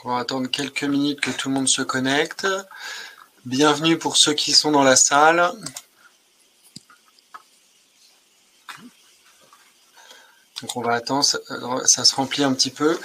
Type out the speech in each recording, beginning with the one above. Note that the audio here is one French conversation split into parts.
On va attendre quelques minutes que tout le monde se connecte. Bienvenue pour ceux qui sont dans la salle. Donc on va attendre, ça se remplit un petit peu.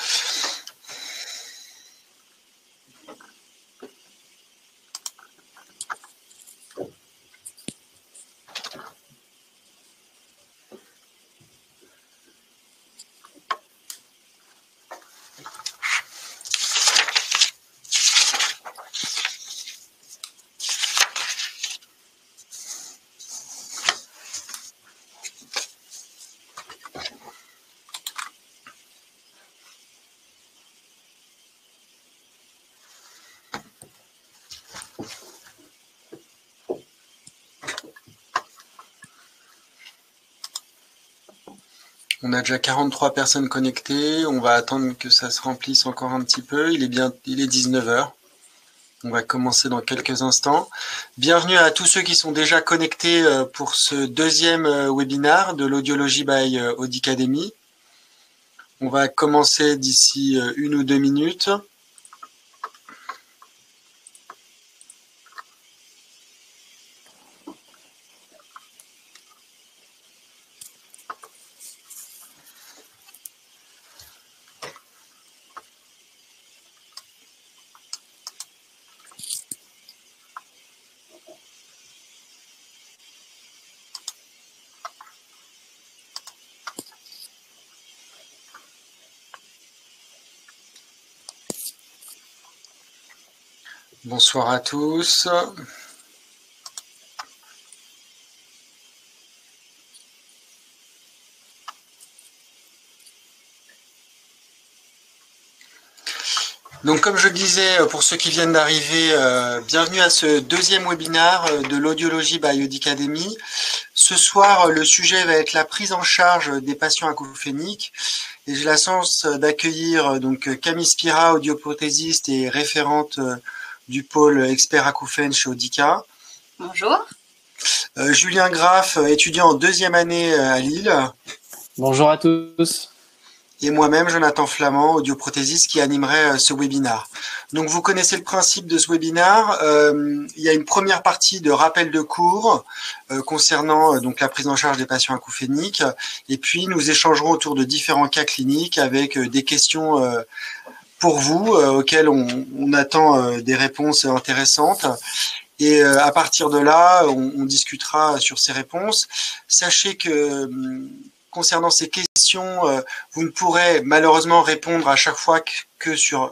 On a déjà 43 personnes connectées. On va attendre que ça se remplisse encore un petit peu. Il est 19 h. On va commencer dans quelques instants. Bienvenue à tous ceux qui sont déjà connectés pour ce deuxième webinaire de l'Audiologie by Audicademy. On va commencer d'ici 1 ou 2 minutes. Bonsoir à tous. Donc comme je le disais, pour ceux qui viennent d'arriver, bienvenue à ce deuxième webinaire de l'Audiologie by Audicademy. Ce soir, le sujet va être la prise en charge des patients acouphéniques. Et j'ai la chance d'accueillir donc Camille Spira, audioprothésiste et référente du pôle expert acouphène chez Audica. Bonjour. Julien Graff, étudiant en deuxième année à Lille. Bonjour à tous. Et moi-même, Jonathan Flamand, audioprothésiste, qui animerait ce webinaire. Donc, vous connaissez le principe de ce webinaire. Il y a une première partie de rappel de cours concernant donc la prise en charge des patients acouphéniques. Et puis, nous échangerons autour de différents cas cliniques avec des questions pour vous auxquelles on attend des réponses intéressantes. Et à partir de là, on discutera sur ces réponses. Sachez que concernant ces questions, vous ne pourrez malheureusement répondre à chaque fois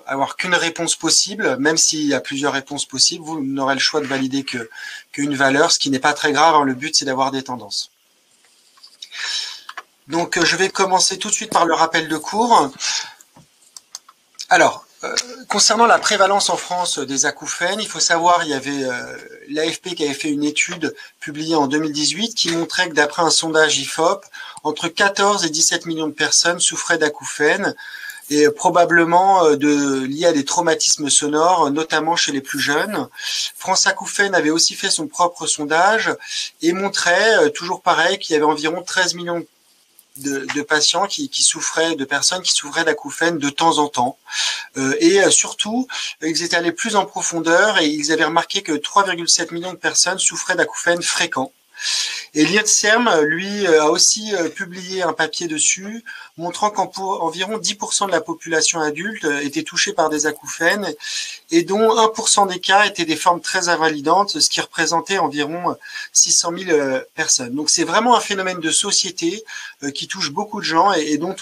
avoir qu'une réponse possible, même s'il y a plusieurs réponses possibles, vous n'aurez le choix de valider qu'une valeur, ce qui n'est pas très grave, hein. Le but, c'est d'avoir des tendances. Donc, je vais commencer tout de suite par le rappel de cours. Alors, concernant la prévalence en France des acouphènes, il faut savoir, il y avait l'AFP qui avait fait une étude publiée en 2018 qui montrait que d'après un sondage IFOP, entre 14 et 17 millions de personnes souffraient d'acouphènes et probablement liés à des traumatismes sonores, notamment chez les plus jeunes. France Acouphènes avait aussi fait son propre sondage et montrait, toujours pareil, qu'il y avait environ 13 millions de patients qui souffraient, de personnes qui souffraient d'acouphènes de temps en temps. Et surtout, ils étaient allés plus en profondeur et ils avaient remarqué que 3,7 millions de personnes souffraient d'acouphènes fréquents. Et l'INSERM, lui, a aussi publié un papier dessus, montrant qu'environ 10% de la population adulte était touchée par des acouphènes, et dont 1% des cas étaient des formes très invalidantes, ce qui représentait environ 600 000 personnes. Donc c'est vraiment un phénomène de société qui touche beaucoup de gens et dont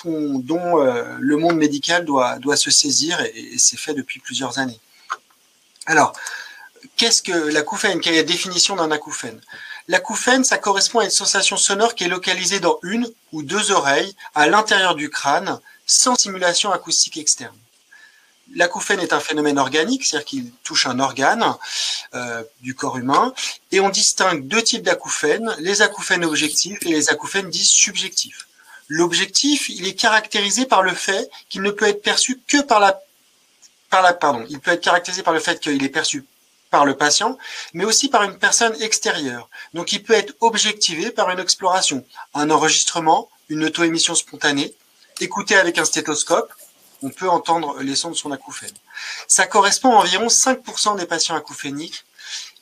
le monde médical doit se saisir, et c'est fait depuis plusieurs années. Alors, qu'est-ce que l'acouphène? Quelle est la définition d'un acouphène? L'acouphène, ça correspond à une sensation sonore qui est localisée dans une ou deux oreilles à l'intérieur du crâne, sans stimulation acoustique externe. L'acouphène est un phénomène organique, c'est-à-dire qu'il touche un organe du corps humain, et on distingue deux types d'acouphènes, les acouphènes objectifs et les acouphènes dits subjectifs. L'objectif, il est caractérisé par le fait qu'il ne peut être perçu que il peut être caractérisé par le fait qu'il est perçu par le patient, mais aussi par une personne extérieure. Donc, il peut être objectivé par une exploration, un enregistrement, une auto-émission spontanée, écouté avec un stéthoscope on peut entendre les sons de son acouphène. Ça correspond à environ 5% des patients acouphéniques.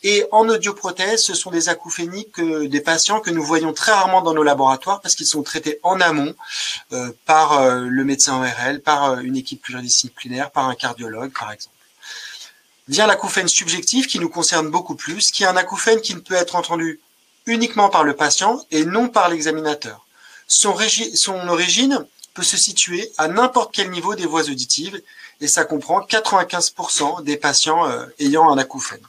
Et en audioprothèse, ce sont des acouphéniques, des patients que nous voyons très rarement dans nos laboratoires parce qu'ils sont traités en amont par le médecin ORL, par une équipe pluridisciplinaire, par un cardiologue par exemple. Vient l'acouphène subjectif qui nous concerne beaucoup plus, qui est un acouphène qui ne peut être entendu uniquement par le patient et non par l'examinateur. Son origine peut se situer à n'importe quel niveau des voies auditives et ça comprend 95% des patients ayant un acouphène.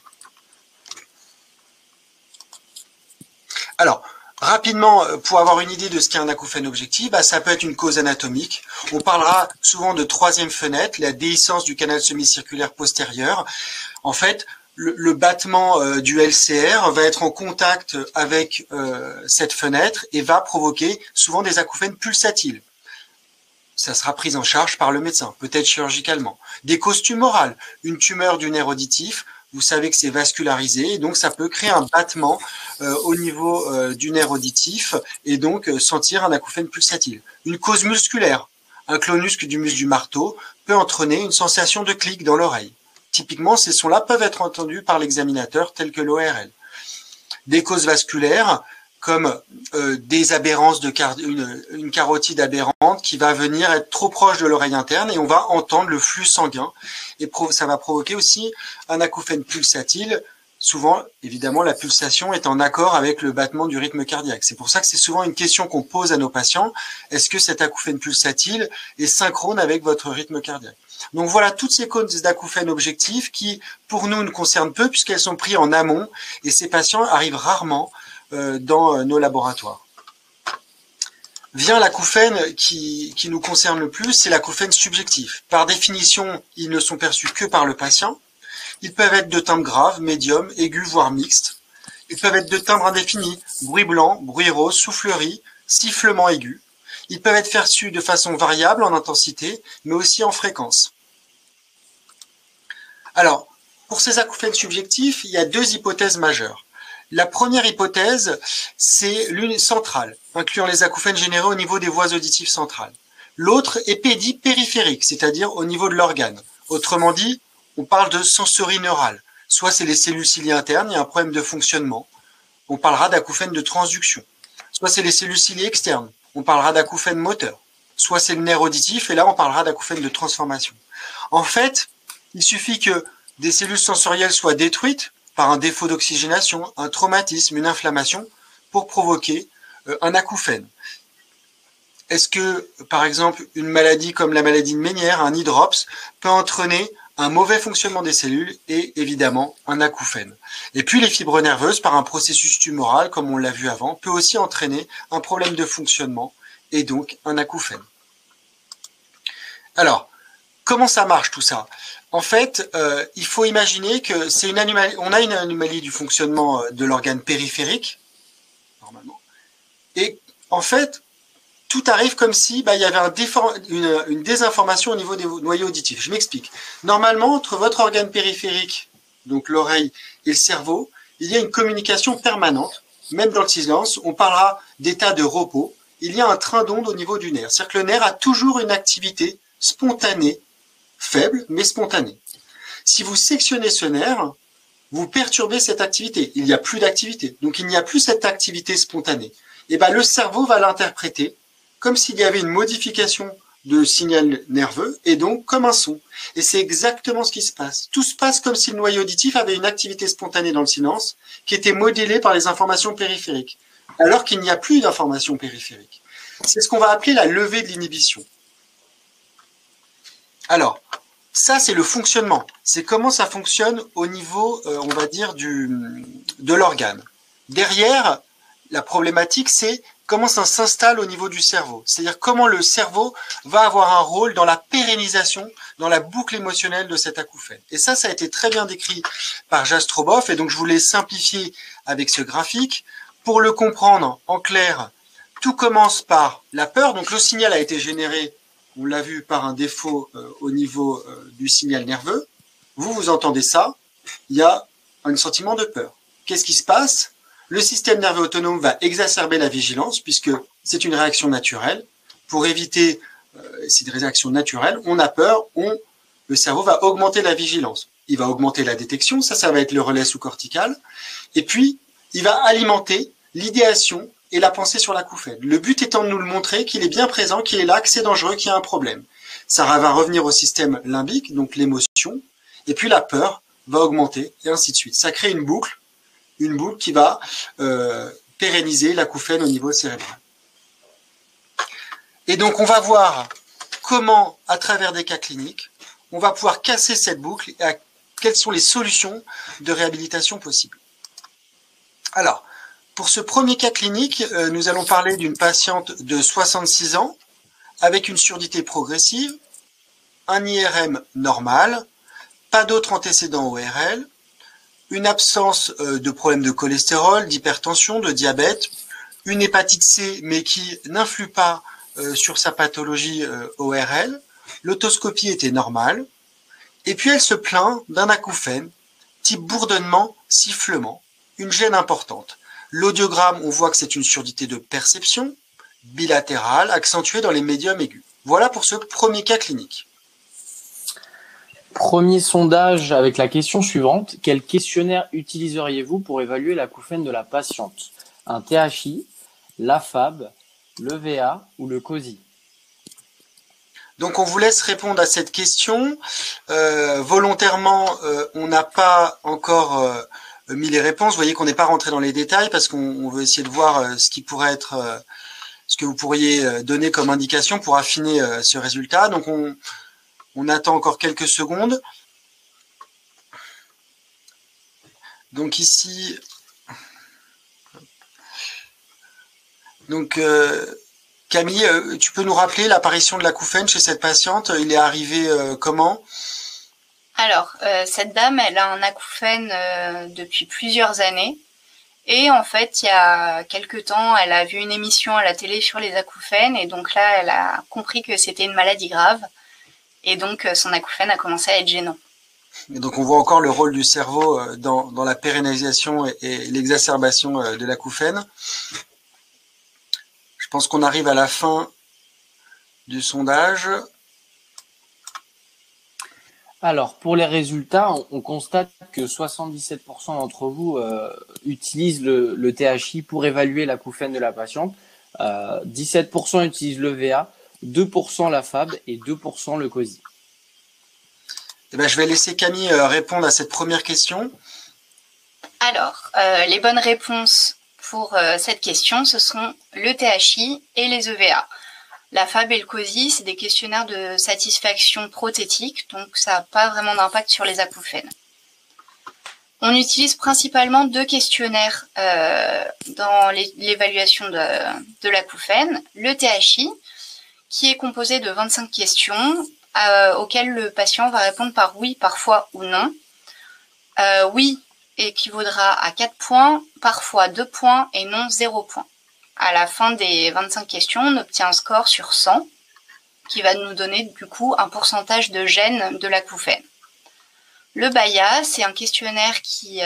Alors, rapidement, pour avoir une idée de ce qu'est un acouphène objectif, ça peut être une cause anatomique. On parlera souvent de troisième fenêtre, la déhiscence du canal semi-circulaire postérieur. En fait, le battement du LCR va être en contact avec cette fenêtre et va provoquer souvent des acouphènes pulsatiles. Ça sera pris en charge par le médecin, peut-être chirurgicalement. Des causes tumorales, une tumeur du nerf auditif, vous savez que c'est vascularisé, et donc ça peut créer un battement au niveau du nerf auditif et donc sentir un acouphène pulsatile. Une cause musculaire, un clonusque du muscle du marteau peut entraîner une sensation de clic dans l'oreille. Typiquement, ces sons-là peuvent être entendus par l'examinateur tel que l'ORL. Des causes vasculaires, comme des aberrances une carotide aberrante qui va venir être trop proche de l'oreille interne et on va entendre le flux sanguin et ça va provoquer aussi un acouphène pulsatile. Souvent, évidemment, la pulsation est en accord avec le battement du rythme cardiaque. C'est pour ça que c'est souvent une question qu'on pose à nos patients. Est-ce que cet acouphène pulsatile est synchrone avec votre rythme cardiaque? Donc voilà toutes ces causes d'acouphènes objectifs qui, pour nous, nous concernent peu puisqu'elles sont prises en amont et ces patients arrivent rarement dans nos laboratoires. Vient l'acouphène qui nous concerne le plus, c'est l'acouphène subjectif. Par définition, ils ne sont perçus que par le patient. Ils peuvent être de timbre grave, médium, aigu, voire mixte. Ils peuvent être de timbre indéfini, bruit blanc, bruit rose, soufflerie, sifflement aigu. Ils peuvent être perçus de façon variable en intensité, mais aussi en fréquence. Alors, pour ces acouphènes subjectifs, il y a deux hypothèses majeures. La première hypothèse, c'est l'une centrale, incluant les acouphènes générés au niveau des voies auditives centrales. L'autre est pédipériphérique, c'est-à-dire au niveau de l'organe. Autrement dit, on parle de sensorie neurale. Soit c'est les cellules ciliées internes, il y a un problème de fonctionnement. On parlera d'acouphène de transduction. Soit c'est les cellules ciliées externes. On parlera d'acouphène moteur. Soit c'est le nerf auditif, et là on parlera d'acouphène de transformation. En fait, il suffit que des cellules sensorielles soient détruites par un défaut d'oxygénation, un traumatisme, une inflammation, pour provoquer un acouphène. Est-ce que, par exemple, une maladie comme la maladie de Ménière, un hydrops, peut entraîner un mauvais fonctionnement des cellules et évidemment un acouphène? Et puis les fibres nerveuses, par un processus tumoral, comme on l'a vu avant, peut aussi entraîner un problème de fonctionnement et donc un acouphène. Alors, comment ça marche tout ça? En fait, il faut imaginer que c'est une anomalie. On a une anomalie du fonctionnement de l'organe périphérique, normalement. Et en fait, tout arrive comme si il y avait une désinformation au niveau des noyaux auditifs. Je m'explique. Normalement, entre votre organe périphérique, donc l'oreille, et le cerveau, il y a une communication permanente. Même dans le silence, on parlera d'état de repos. Il y a un train d'onde au niveau du nerf. C'est-à-dire que le nerf a toujours une activité spontanée, faible, mais spontanée. Si vous sectionnez ce nerf, vous perturbez cette activité. Il n'y a plus d'activité. Donc, il n'y a plus cette activité spontanée. Et le cerveau va l'interpréter comme s'il y avait une modification de signal nerveux et donc comme un son. Et c'est exactement ce qui se passe. Tout se passe comme si le noyau auditif avait une activité spontanée dans le silence qui était modélée par les informations périphériques, alors qu'il n'y a plus d'informations périphériques. C'est ce qu'on va appeler la levée de l'inhibition. Alors, ça, c'est le fonctionnement. C'est comment ça fonctionne au niveau, on va dire, de l'organe. Derrière, la problématique, c'est comment ça s'installe au niveau du cerveau. C'est-à-dire comment le cerveau va avoir un rôle dans la pérennisation, dans la boucle émotionnelle de cet acouphène. Et ça a été très bien décrit par Jastroboff, et donc je voulais simplifier avec ce graphique. Pour le comprendre en clair, tout commence par la peur. Donc le signal a été généré, on l'a vu, par un défaut au niveau du signal nerveux. Vous entendez ça, il y a un sentiment de peur. Qu'est-ce qui se passe? Le système nerveux autonome va exacerber la vigilance puisque c'est une réaction naturelle pour éviter c'est des réactions naturelles. On a peur, le cerveau va augmenter la vigilance. Il va augmenter la détection, ça va être le relais sous-cortical. Et puis, il va alimenter l'idéation et la pensée sur l'acouphène. Le but étant de nous le montrer qu'il est bien présent, qu'il est là, que c'est dangereux, qu'il y a un problème. Ça va revenir au système limbique, donc l'émotion, et puis la peur va augmenter, et ainsi de suite. Ça crée une boucle qui va pérenniser l'acouphène au niveau cérébral. Et donc, on va voir comment, à travers des cas cliniques, on va pouvoir casser cette boucle et quelles sont les solutions de réhabilitation possibles. Alors, pour ce premier cas clinique, nous allons parler d'une patiente de 66 ans avec une surdité progressive, un IRM normal, pas d'autres antécédents ORL, une absence de problème de cholestérol, d'hypertension, de diabète, une hépatite C mais qui n'influe pas sur sa pathologie ORL, l'autoscopie était normale, et puis elle se plaint d'un acouphène type bourdonnement, sifflement, une gêne importante. L'audiogramme, on voit que c'est une surdité de perception, bilatérale, accentuée dans les médiums aigus. Voilà pour ce premier cas clinique. Premier sondage avec la question suivante. Quel questionnaire utiliseriez-vous pour évaluer l'acouphène de la patiente? Un THI, l'AFAB, l'EVA ou le COSI? Donc on vous laisse répondre à cette question. Volontairement, on n'a pas encore mis les réponses. Vous voyez qu'on n'est pas rentré dans les détails parce qu'on veut essayer de voir ce qui pourrait être, ce que vous pourriez donner comme indication pour affiner ce résultat. Donc on attend encore quelques secondes. Donc ici, donc Camille, tu peux nous rappeler l'apparition de l'acouphène chez cette patiente? Il est arrivé comment? Alors, cette dame, elle a un acouphène depuis plusieurs années. Et en fait, il y a quelque temps, elle a vu une émission à la télé sur les acouphènes. Et donc là, elle a compris que c'était une maladie grave. Et donc, son acouphène a commencé à être gênant. Et donc, on voit encore le rôle du cerveau dans la pérennisation et l'exacerbation de l'acouphène. Je pense qu'on arrive à la fin du sondage. Alors, pour les résultats, on constate que 77% d'entre vous utilisent le THI pour évaluer l'acouphène de la patiente. 17% utilisent l'EVA, 2% la FAB et 2% le COSI. Eh ben, je vais laisser Camille répondre à cette première question. Alors, les bonnes réponses pour cette question, ce sont le THI et les EVA. La FAB et le COSI, c'est des questionnaires de satisfaction prothétique, donc ça n'a pas vraiment d'impact sur les acouphènes. On utilise principalement deux questionnaires dans l'évaluation de l'acouphène. Le THI, qui est composé de 25 questions auxquelles le patient va répondre par oui, parfois ou non. Oui équivaudra à 4 points, parfois 2 points et non 0 points. À la fin des 25 questions, on obtient un score sur 100 qui va nous donner du coup un pourcentage de gêne de l'acouphène. Le BAIA, c'est un questionnaire qui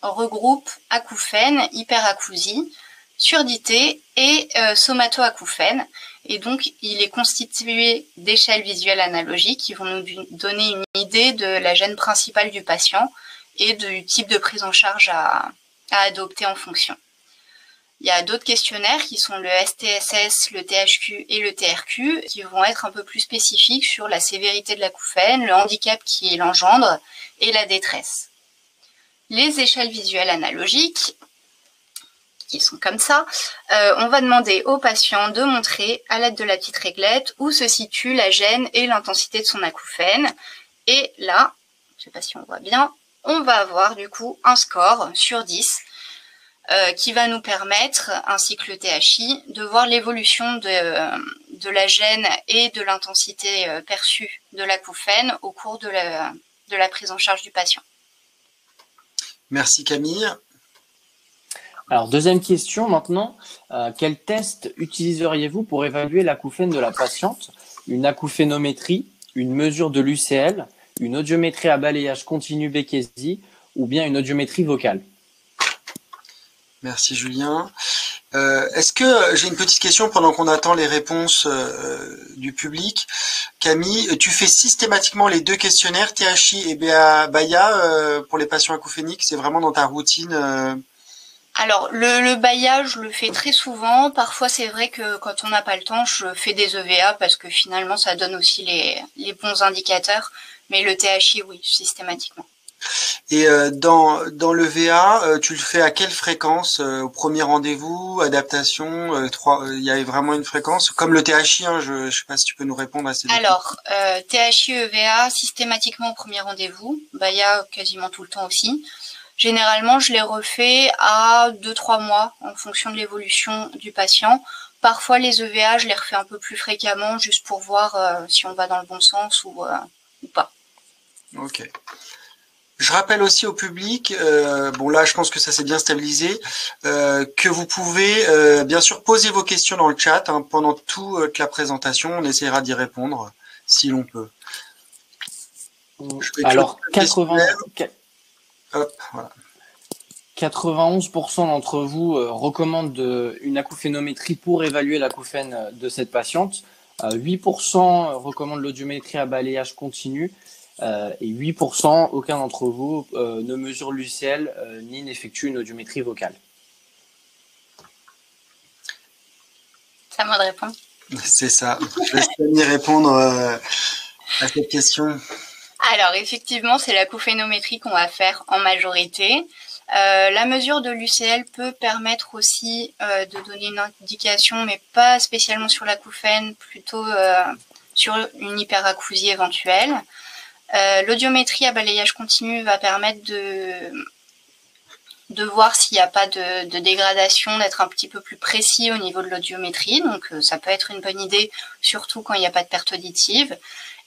regroupe acouphène, hyperacousie, surdité et somato-acouphène. Et donc, il est constitué d'échelles visuelles analogiques qui vont nous donner une idée de la gêne principale du patient et du type de prise en charge à adopter en fonction. Il y a d'autres questionnaires qui sont le STSS, le THQ et le TRQ qui vont être un peu plus spécifiques sur la sévérité de l'acouphène, le handicap qui l'engendre et la détresse. Les échelles visuelles analogiques, qui sont comme ça, on va demander au patient de montrer à l'aide de la petite réglette où se situe la gêne et l'intensité de son acouphène. Et là, je ne sais pas si on voit bien, on va avoir du coup un score sur 10 qui va nous permettre, ainsi que le THI, de voir l'évolution de la gêne et de l'intensité perçue de l'acouphène au cours de la prise en charge du patient. Merci Camille. Alors, deuxième question maintenant. Quel test utiliseriez-vous pour évaluer l'acouphène de la patiente? Une acouphénométrie, une mesure de l'UCL, une audiométrie à balayage continu Békési ou bien une audiométrie vocale? Merci Julien. Est-ce que j'ai une petite question pendant qu'on attend les réponses du public. Camille, tu fais systématiquement les deux questionnaires THI et BAYA pour les patients acouphéniques? C'est vraiment dans ta routine Alors, le bailliage, je le fais très souvent. Parfois, c'est vrai que quand on n'a pas le temps, je fais des EVA parce que finalement, ça donne aussi les bons indicateurs. Mais le THI, oui, systématiquement. Et dans le VA, tu le fais à quelle fréquence? Au premier rendez-vous, adaptation, il y a vraiment une fréquence? Comme le THI, hein, je ne sais pas si tu peux nous répondre à ces deux questions. Alors, THI, EVA, systématiquement au premier rendez-vous. BAYA, quasiment tout le temps aussi. Généralement, je les refais à 2-3 mois en fonction de l'évolution du patient. Parfois, les EVA, je les refais un peu plus fréquemment juste pour voir si on va dans le bon sens ou pas. Ok. Je rappelle aussi au public, bon là je pense que ça s'est bien stabilisé, que vous pouvez bien sûr poser vos questions dans le chat hein, pendant toute la présentation. On essaiera d'y répondre si l'on peut. Alors, 91% d'entre vous recommandent une acouphénométrie pour évaluer l'acouphène de cette patiente. 8% recommandent l'audiométrie à balayage continu. Et 8%, aucun d'entre vous ne mesure l'UCL ni n'effectue une audiométrie vocale. C'est à moi de répondre. C'est ça. Je laisse Camille répondre à cette question. Alors, effectivement, c'est l'acouphénométrie qu'on va faire en majorité. La mesure de l'UCL peut permettre aussi de donner une indication, mais pas spécialement sur l'acouphène, plutôt sur une hyperacousie éventuelle. L'audiométrie à balayage continu va permettre de voir s'il n'y a pas de dégradation, d'être un petit peu plus précis au niveau de l'audiométrie. Donc, ça peut être une bonne idée, surtout quand il n'y a pas de perte auditive.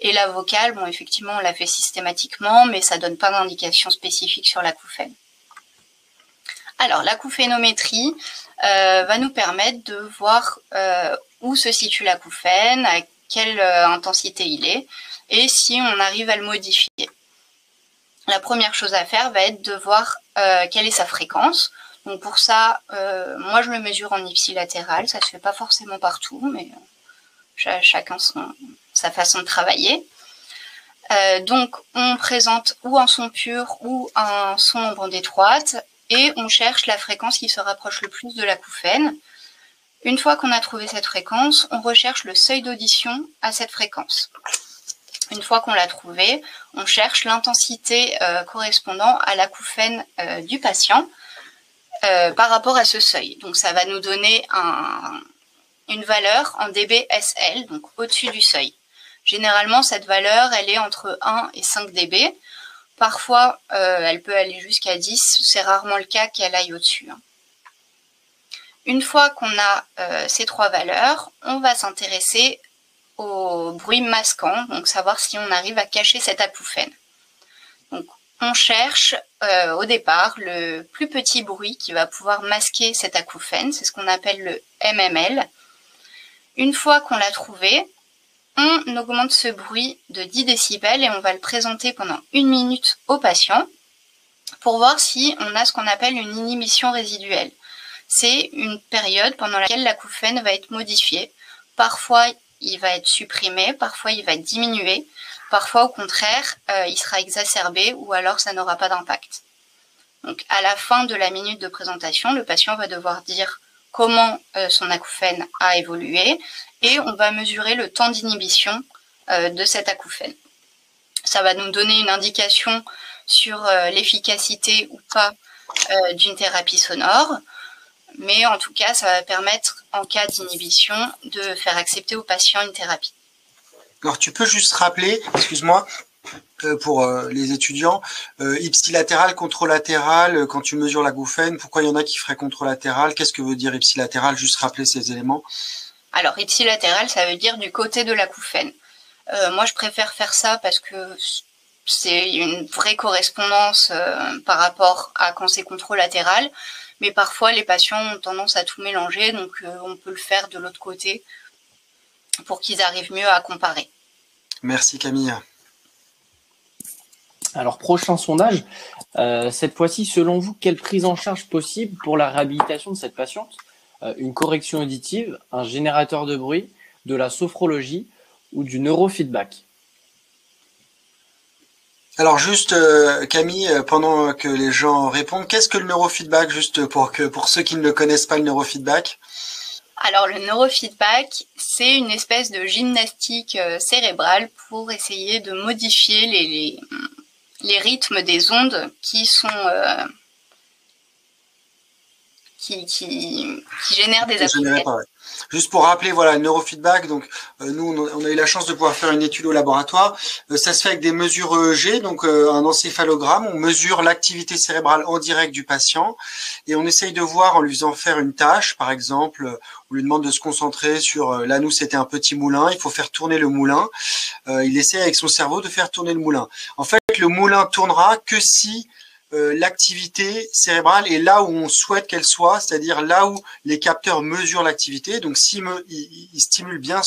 Et la vocale, bon, effectivement, on la fait systématiquement, mais ça ne donne pas d'indication spécifique sur l'acouphène. Alors, l'acouphénométrie va nous permettre de voir où se situe l'acouphène, à quelle intensité il est, et si on arrive à le modifier. La première chose à faire va être de voir quelle est sa fréquence. Donc pour ça, moi je le mesure en ipsilatéral, ça se fait pas forcément partout, mais chacun sa façon de travailler. Donc on présente ou un son pur ou un son en bande étroite et on cherche la fréquence qui se rapproche le plus de l'acouphène. Une fois qu'on a trouvé cette fréquence, on recherche le seuil d'audition à cette fréquence. Une fois qu'on l'a trouvé, on cherche l'intensité correspondant à l'acouphène du patient par rapport à ce seuil. Donc ça va nous donner une valeur en dBSL, donc au-dessus du seuil. Généralement, cette valeur, elle est entre 1 et 5 dB. Parfois, elle peut aller jusqu'à 10. C'est rarement le cas qu'elle aille au-dessus. Une fois qu'on a ces trois valeurs, on va s'intéresser au bruit masquant, donc savoir si on arrive à cacher cet acouphène. Donc, on cherche au départ le plus petit bruit qui va pouvoir masquer cet acouphène, c'est ce qu'on appelle le MML. Une fois qu'on l'a trouvé, on augmente ce bruit de 10 décibels et on va le présenter pendant 1 minute au patient pour voir si on a ce qu'on appelle une inhibition résiduelle. C'est une période pendant laquelle l'acouphène va être modifié. Parfois, il va être supprimé, parfois il va être diminué, parfois au contraire, il sera exacerbé ou alors ça n'aura pas d'impact. Donc à la fin de la minute de présentation, le patient va devoir dire comment son acouphène a évolué et on va mesurer le temps d'inhibition de cet acouphène. Ça va nous donner une indication sur l'efficacité ou pas d'une thérapie sonore. Mais en tout cas, ça va permettre, en cas d'inhibition, de faire accepter au patient une thérapie. Alors, tu peux juste rappeler, excuse-moi, pour les étudiants, ipsilatéral, contralatéral, quand tu mesures l'acouphène, pourquoi il y en a qui feraient contralatéral? Qu'est-ce que veut dire ipsilatéral? Juste rappeler ces éléments. Alors, ipsilatéral, ça veut dire du côté de l'acouphène. Moi, je préfère faire ça parce que c'est une vraie correspondance par rapport à quand c'est contralatéral. Mais parfois, les patients ont tendance à tout mélanger, donc on peut le faire de l'autre côté pour qu'ils arrivent mieux à comparer. Merci Camille. Alors, prochain sondage. Cette fois-ci, selon vous, quelle prise en charge possible pour la réhabilitation de cette patiente? une correction auditive, un générateur de bruit, de la sophrologie ou du neurofeedback? Alors juste Camille, pendant que les gens répondent, qu'est-ce que le neurofeedback, juste pour ceux qui ne le connaissent pas, le neurofeedback? Alors le neurofeedback, c'est une espèce de gymnastique cérébrale pour essayer de modifier les rythmes des ondes qui sont qui génèrent des acouphènes. Juste pour rappeler, voilà, le neurofeedback, donc nous, on a eu la chance de pouvoir faire une étude au laboratoire. Ça se fait avec des mesures EEG, donc un encéphalogramme. On mesure l'activité cérébrale en direct du patient et on essaye de voir en lui faisant faire une tâche, par exemple, on lui demande de se concentrer sur, là nous c'était un petit moulin, il faut faire tourner le moulin. Il essaie avec son cerveau de faire tourner le moulin. En fait, le moulin tournera que si l'activité cérébrale est là où on souhaite qu'elle soit, c'est-à-dire là où les capteurs mesurent l'activité. Donc, s'il stimule bien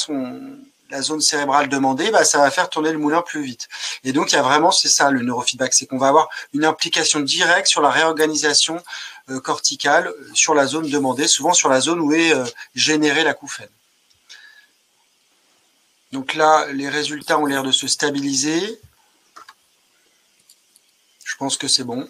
la zone cérébrale demandée, bah, ça va faire tourner le moulin plus vite. Et donc, il y a vraiment, c'est ça le neurofeedback, c'est qu'on va avoir une implication directe sur la réorganisation corticale sur la zone demandée, souvent sur la zone où est générée l'acouphène. Donc là, les résultats ont l'air de se stabiliser. Je pense que c'est bon.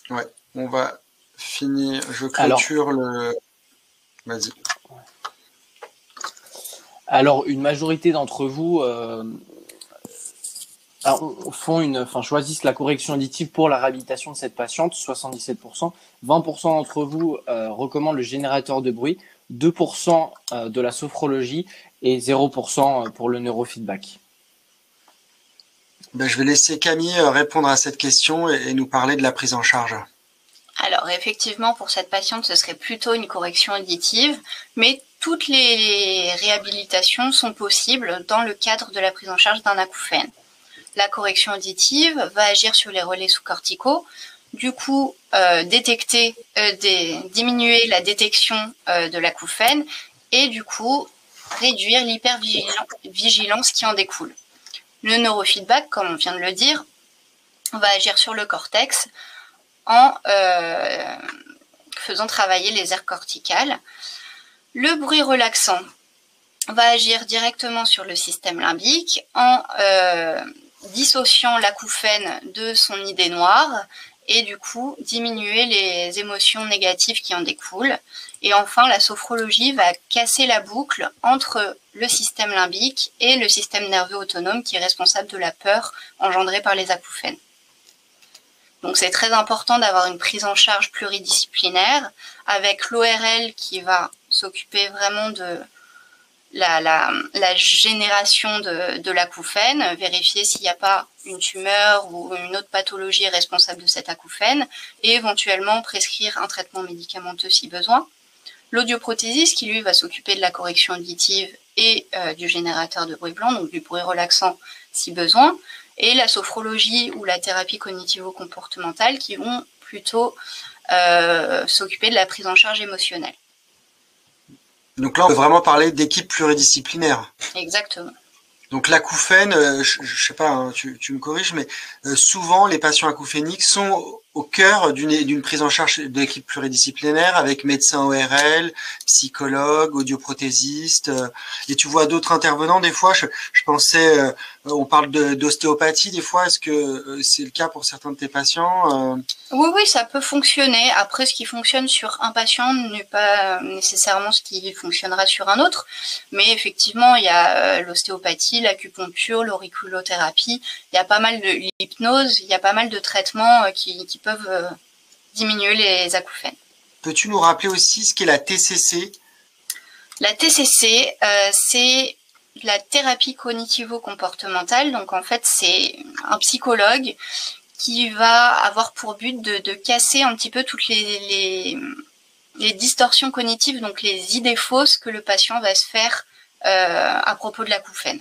Ouais, on va finir. Je clôture le. Vas-y. Alors, une majorité d'entre vous choisissent la correction auditive pour la réhabilitation de cette patiente, 77%. 20% d'entre vous recommandent le générateur de bruit, 2% de la sophrologie et 0% pour le neurofeedback. Ben, je vais laisser Camille répondre à cette question et nous parler de la prise en charge. Alors effectivement, pour cette patiente, ce serait plutôt une correction auditive, mais toutes les réhabilitations sont possibles dans le cadre de la prise en charge d'un acouphène. La correction auditive va agir sur les relais sous-corticaux, du coup diminuer la détection de l'acouphène et du coup réduire l'hypervigilance qui en découle. Le neurofeedback, comme on vient de le dire, va agir sur le cortex en faisant travailler les aires corticales. Le bruit relaxant va agir directement sur le système limbique en dissociant l'acouphène de son idée noire et du coup diminuer les émotions négatives qui en découlent. Et enfin, la sophrologie va casser la boucle entre le système limbique et le système nerveux autonome qui est responsable de la peur engendrée par les acouphènes. Donc c'est très important d'avoir une prise en charge pluridisciplinaire avec l'ORL qui va s'occuper vraiment de la génération de l'acouphène, vérifier s'il n'y a pas une tumeur ou une autre pathologie responsable de cet acouphène et éventuellement prescrire un traitement médicamenteux si besoin. L'audioprothésiste qui lui va s'occuper de la correction auditive et du générateur de bruit blanc, donc du bruit relaxant si besoin, et la sophrologie ou la thérapie cognitivo-comportementale qui vont plutôt s'occuper de la prise en charge émotionnelle. Donc là, on peut vraiment parler d'équipe pluridisciplinaire. Exactement. Donc l'acouphène, je sais pas, hein, tu me corriges, mais souvent les patients acouphéniques sont au cœur d'une prise en charge d'équipe pluridisciplinaire avec médecin ORL, psychologue, audioprothésiste. Et tu vois d'autres intervenants des fois. Je pensais, on parle d'ostéopathie des fois. Est-ce que c'est le cas pour certains de tes patients? Oui, ça peut fonctionner. Après, ce qui fonctionne sur un patient n'est pas nécessairement ce qui fonctionnera sur un autre. Mais effectivement, il y a l'ostéopathie, l'acupuncture, l'auriculothérapie. Il y a pas mal de l'hypnose. Il y a pas mal de traitements qui peuvent diminuer les acouphènes. Peux-tu nous rappeler aussi ce qu'est la TCC? La TCC, c'est la thérapie cognitivo-comportementale. Donc en fait, c'est un psychologue qui va avoir pour but de casser un petit peu toutes les distorsions cognitives, donc les idées fausses que le patient va se faire à propos de l'acouphène.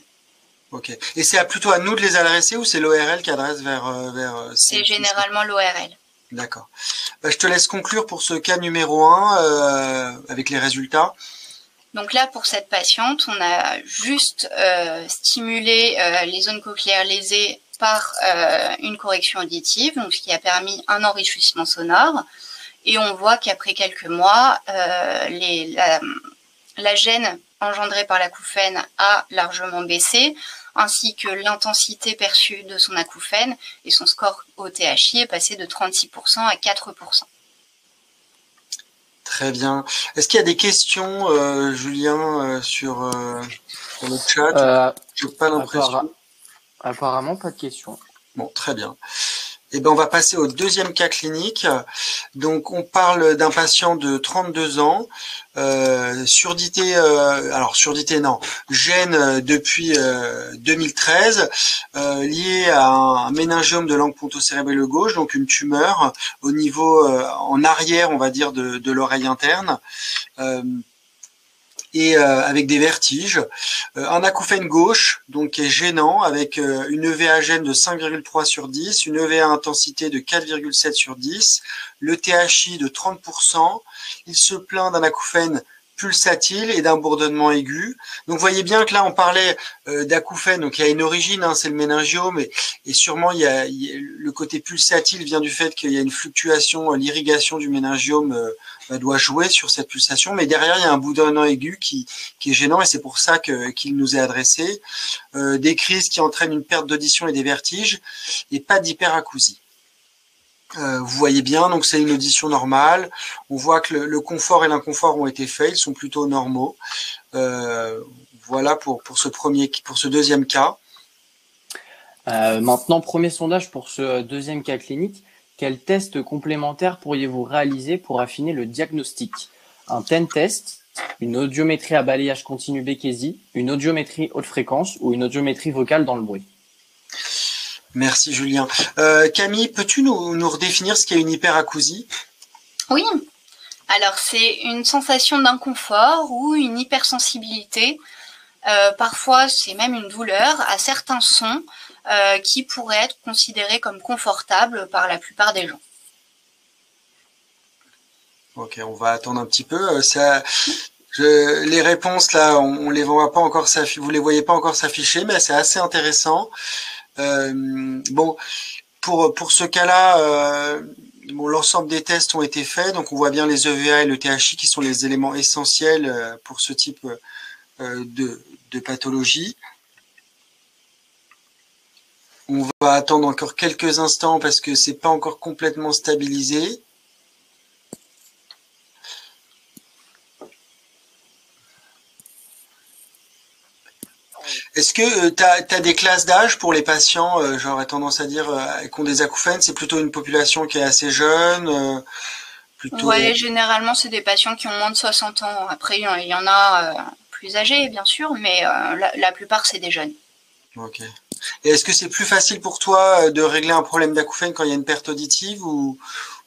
Ok. Et c'est plutôt à nous de les adresser ou c'est l'ORL qui adresse vers c'est généralement l'ORL. D'accord. Bah, je te laisse conclure pour ce cas numéro 1 avec les résultats. Donc là, pour cette patiente, on a juste stimulé les zones cochléaires lésées par une correction auditive, donc ce qui a permis un enrichissement sonore. Et on voit qu'après quelques mois, la gêne engendrée par l'acouphène a largement baissé, ainsi que l'intensité perçue de son acouphène, et son score au THI est passé de 36% à 4%. Très bien. Est-ce qu'il y a des questions, Julien, sur le chat? Je n'ai pas l'impression. Apparemment, pas de questions. Bon, très bien. Eh ben, on va passer au deuxième cas clinique. Donc, on parle d'un patient de 32 ans, surdité, gêne depuis 2013, lié à un méningiome de l'angle ponto-cérébelleux gauche, donc une tumeur au niveau en arrière, on va dire, de l'oreille interne. Avec des vertiges, un acouphène gauche donc qui est gênant avec une EVA gêne de 5,3 sur 10, une EVA intensité de 4,7 sur 10, le THI de 30%, il se plaint d'un acouphène pulsatile et d'un bourdonnement aigu. Donc vous voyez bien que là on parlait d'acouphène, donc il y a une origine, hein, c'est le méningiome, et sûrement il y a le côté pulsatile vient du fait qu'il y a une fluctuation, l'irrigation du méningiome doit jouer sur cette pulsation, mais derrière il y a un bourdonnement aigu qui est gênant, et c'est pour ça qu'il nous est adressé. Des crises qui entraînent une perte d'audition et des vertiges, et pas d'hyperacousie. Vous voyez bien, donc c'est une audition normale. On voit que le confort et l'inconfort ont été faits, ils sont plutôt normaux. Voilà pour ce deuxième cas. Maintenant, premier sondage pour ce deuxième cas clinique. Quel test complémentaire pourriez-vous réaliser pour affiner le diagnostic? Un TEN test, une audiométrie à balayage continu Békési, une audiométrie haute fréquence ou une audiométrie vocale dans le bruit? Merci Julien. Camille, peux-tu nous redéfinir ce qu'est une hyperacousie? Oui, alors c'est une sensation d'inconfort ou une hypersensibilité. Parfois, c'est même une douleur à certains sons qui pourraient être considérés comme confortables par la plupart des gens. Ok, on va attendre un petit peu. Les réponses là, on les voit pas encore vous les voyez pas encore s'afficher, mais c'est assez intéressant. Bon, pour ce cas-là, l'ensemble des tests ont été faits, donc on voit bien les EVA et le THI qui sont les éléments essentiels pour ce type de pathologie. On va attendre encore quelques instants parce que c'est pas encore complètement stabilisé. Est-ce que tu as des classes d'âge pour les patients, j'aurais tendance à dire, qui ont des acouphènes? C'est plutôt une population qui est assez jeune Oui, généralement, c'est des patients qui ont moins de 60 ans. Après, il y en a plus âgés, bien sûr, mais la plupart, c'est des jeunes. Ok. Et est-ce que c'est plus facile pour toi de régler un problème d'acouphène quand il y a une perte auditive ou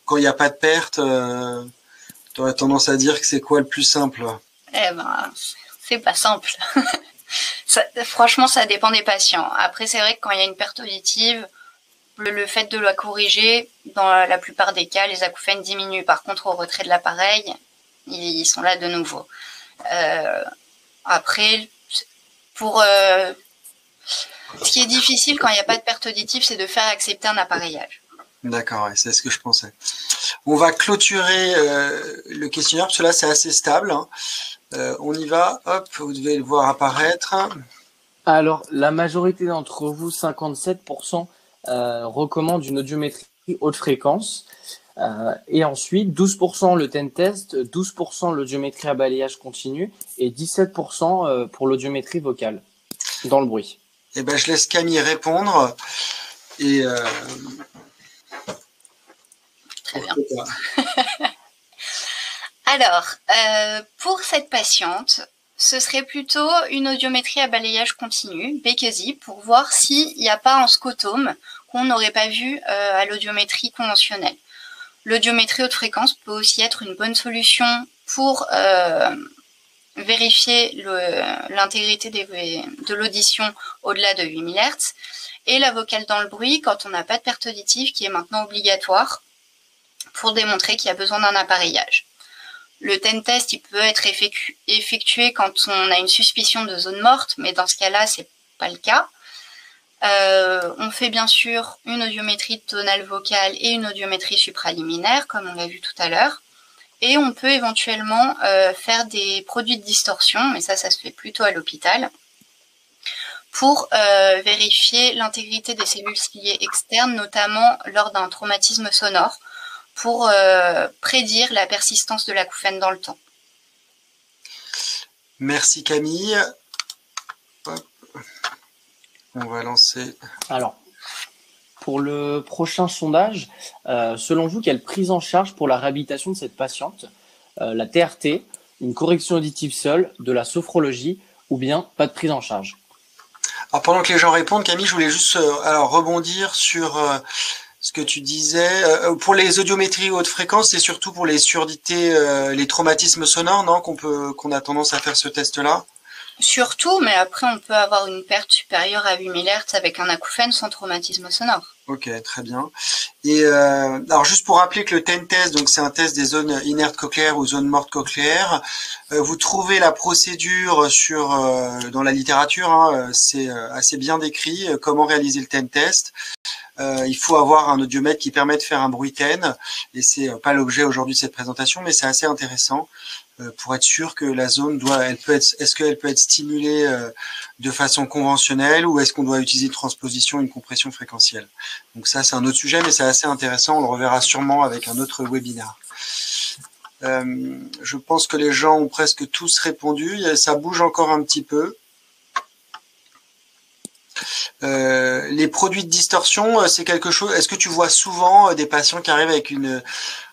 quand il n'y a pas de perte? Tu aurais tendance à dire que c'est quoi le plus simple? Eh ben, c'est pas simple. Franchement, ça dépend des patients. Après, c'est vrai que quand il y a une perte auditive, le fait de la corriger, dans la plupart des cas, les acouphènes diminuent. Par contre, au retrait de l'appareil, ils sont là de nouveau. Après, ce qui est difficile quand il n'y a pas de perte auditive, c'est de faire accepter un appareillage. D'accord, ouais, c'est ce que je pensais. On va clôturer le questionnaire, parce que là, c'est assez stable. Hein. On y va, hop, vous devez le voir apparaître. Alors, la majorité d'entre vous, 57%, recommandent une audiométrie haute fréquence. Et ensuite, 12% le TEN test, 12% l'audiométrie à balayage continu et 17% pour l'audiométrie vocale dans le bruit. Eh ben, je laisse Camille répondre. Et Très bien. Alors, pour cette patiente, ce serait plutôt une audiométrie à balayage continu, Békési, pour voir s'il n'y a pas un scotome qu'on n'aurait pas vu à l'audiométrie conventionnelle. L'audiométrie haute fréquence peut aussi être une bonne solution pour vérifier l'intégrité de l'audition au-delà de 8000 Hz. Et la vocale dans le bruit, quand on n'a pas de perte auditive, qui est maintenant obligatoire pour démontrer qu'il y a besoin d'un appareillage. Le TEN test, il peut être effectué quand on a une suspicion de zone morte, mais dans ce cas-là, c'est pas le cas. On fait bien sûr une audiométrie tonale vocale et une audiométrie supraliminaire, comme on l'a vu tout à l'heure. Et on peut éventuellement faire des produits de distorsion, mais ça se fait plutôt à l'hôpital, pour vérifier l'intégrité des cellules ciliées externes, notamment lors d'un traumatisme sonore, pour prédire la persistance de l'acouphène dans le temps. Merci Camille. Hop. On va lancer. Alors, pour le prochain sondage, selon vous, quelle prise en charge pour la réhabilitation de cette patiente? La TRT, une correction auditive seule, de la sophrologie ou bien pas de prise en charge? Alors pendant que les gens répondent, Camille, je voulais juste rebondir sur ce que tu disais. Pour les audiométries haute fréquence, c'est surtout pour les surdités, les traumatismes sonores, non, qu'on a tendance à faire ce test-là? Surtout, mais après on peut avoir une perte supérieure à 8000 Hz avec un acouphène sans traumatisme sonore. Ok, très bien. Et alors juste pour rappeler que le TEN test, donc c'est un test des zones inertes cochléaires ou zones mortes cochléaires. Vous trouvez la procédure dans la littérature, hein, c'est assez bien décrit comment réaliser le TEN test. Il faut avoir un audiomètre qui permet de faire un bruit TEN, et c'est pas l'objet aujourd'hui de cette présentation, mais c'est assez intéressant pour être sûr que la zone est-ce qu'elle peut être stimulée de façon conventionnelle ou est-ce qu'on doit utiliser une transposition, une compression fréquentielle. Donc ça, c'est un autre sujet, mais c'est assez intéressant. On le reverra sûrement avec un autre webinaire. Je pense que les gens ont presque tous répondu. Ça bouge encore un petit peu. Les produits de distorsion, c'est quelque chose. Est-ce que tu vois souvent des patients qui arrivent avec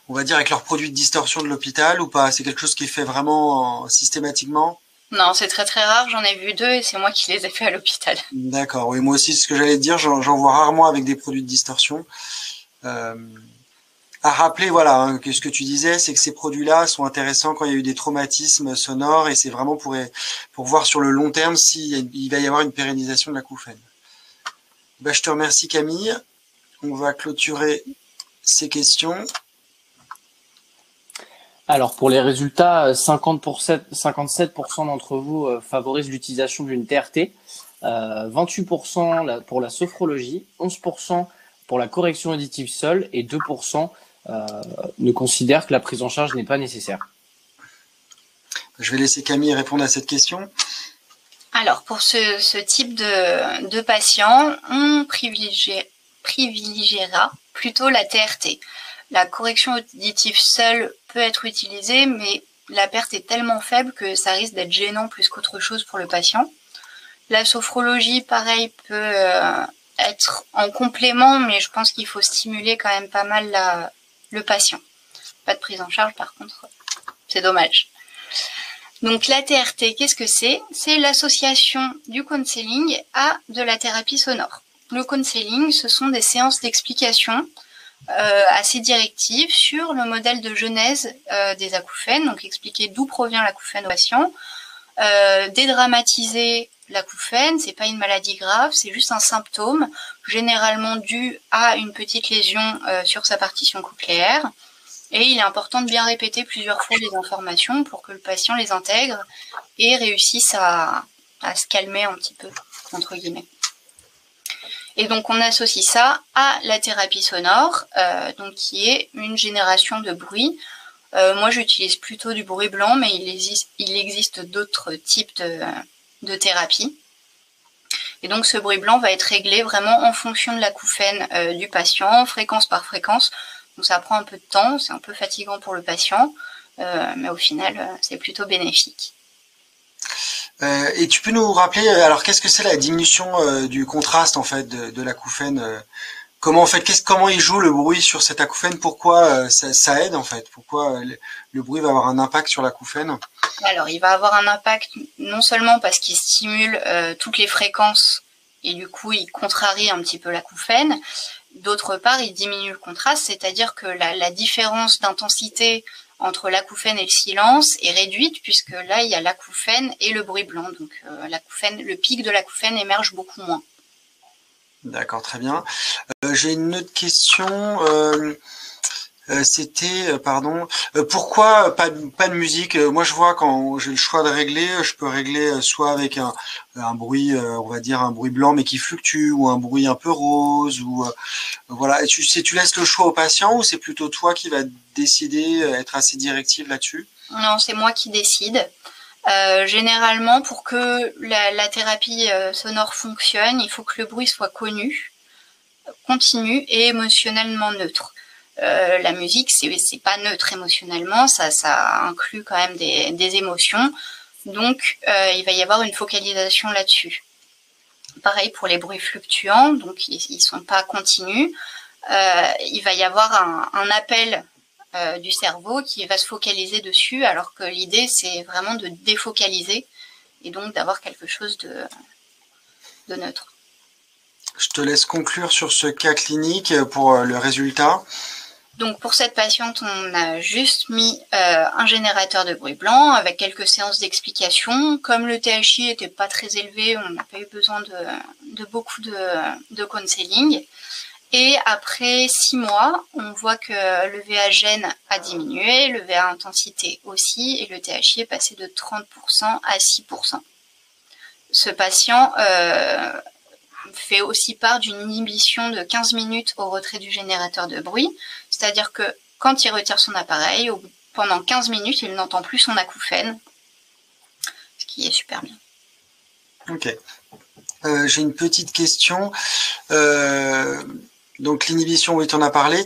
on va dire avec leurs produits de distorsion de l'hôpital ou pas? C'est quelque chose qui est fait vraiment systématiquement? Non, c'est très très rare. J'en ai vu 2 et c'est moi qui les ai fait à l'hôpital. D'accord. Oui, moi aussi, ce que j'allais te dire, j'en vois rarement avec des produits de distorsion. À rappeler, voilà, hein, que ce que tu disais, c'est que ces produits-là sont intéressants quand il y a eu des traumatismes sonores et c'est vraiment pour voir sur le long terme s'il va y avoir une pérennisation de l'acouphène. Ben, je te remercie Camille. On va clôturer ces questions. Alors, pour les résultats, 57% d'entre vous favorisent l'utilisation d'une TRT, 28% pour la sophrologie, 11% pour la correction auditive seule et 2% ne considèrent que la prise en charge n'est pas nécessaire. Je vais laisser Camille répondre à cette question. Alors, pour ce type de patient, on privilégiera plutôt la TRT. La correction auditive seule peut être utilisée, mais la perte est tellement faible que ça risque d'être gênant plus qu'autre chose pour le patient. La sophrologie, pareil, peut être en complément, mais je pense qu'il faut stimuler quand même pas mal le patient. Pas de prise en charge, par contre, c'est dommage. Donc la TRT, qu'est-ce que c'est? C'est l'association du counseling à de la thérapie sonore. Le counseling, ce sont des séances d'explication assez directives sur le modèle de genèse des acouphènes, donc expliquer d'où provient l'acouphène au patient, dédramatiser l'acouphène, c'est pas une maladie grave, c'est juste un symptôme généralement dû à une petite lésion sur sa partition cochléaire. Et il est important de bien répéter plusieurs fois les informations pour que le patient les intègre et réussisse à se calmer un petit peu, entre guillemets. Et donc on associe ça à la thérapie sonore, donc qui est une génération de bruit. Moi j'utilise plutôt du bruit blanc, mais il existe d'autres types de thérapie. Et donc ce bruit blanc va être réglé vraiment en fonction de l'acouphène du patient, fréquence par fréquence. Donc ça prend un peu de temps, c'est un peu fatigant pour le patient, mais au final c'est plutôt bénéfique. Et tu peux nous rappeler, alors qu'est-ce que c'est la diminution du contraste en fait de l'acouphène? Comment il joue le bruit sur cet acouphène? Pourquoi ça aide en fait? Pourquoi le bruit va avoir un impact sur l'acouphène? Alors il va avoir un impact non seulement parce qu'il stimule toutes les fréquences et du coup il contrarie un petit peu l'acouphène. D'autre part, il diminue le contraste, c'est-à-dire que la différence d'intensité entre l'acouphène et le silence est réduite, puisque là, il y a l'acouphène et le bruit blanc. Donc, le pic de l'acouphène émerge beaucoup moins. D'accord, très bien. J'ai une autre question. Pourquoi pas de musique? Moi, je vois quand j'ai le choix de régler, je peux régler soit avec un bruit, on va dire un bruit blanc mais qui fluctue, ou un bruit un peu rose, ou voilà. Et tu laisses le choix au patient, ou c'est plutôt toi qui vas décider, être assez directive là-dessus? Non, c'est moi qui décide. Généralement, pour que la thérapie sonore fonctionne, il faut que le bruit soit connu, continu et émotionnellement neutre. La musique, c'est pas neutre émotionnellement, ça inclut quand même des émotions. Donc, il va y avoir une focalisation là-dessus. Pareil pour les bruits fluctuants, donc ils sont pas continus. Il va y avoir un appel du cerveau qui va se focaliser dessus, alors que l'idée, c'est vraiment de défocaliser et donc d'avoir quelque chose de neutre. Je te laisse conclure sur ce cas clinique pour le résultat. Donc pour cette patiente, on a juste mis un générateur de bruit blanc avec quelques séances d'explication. Comme le THI n'était pas très élevé, on n'a pas eu besoin de beaucoup de counseling. Et après 6 mois, on voit que le VA gène a diminué, le VA intensité aussi, et le THI est passé de 30% à 6%. Ce patient fait aussi part d'une inhibition de 15 minutes au retrait du générateur de bruit, c'est-à-dire que quand il retire son appareil, pendant 15 minutes, il n'entend plus son acouphène, ce qui est super bien. Ok. J'ai une petite question. Donc l'inhibition, oui, tu en as parlé.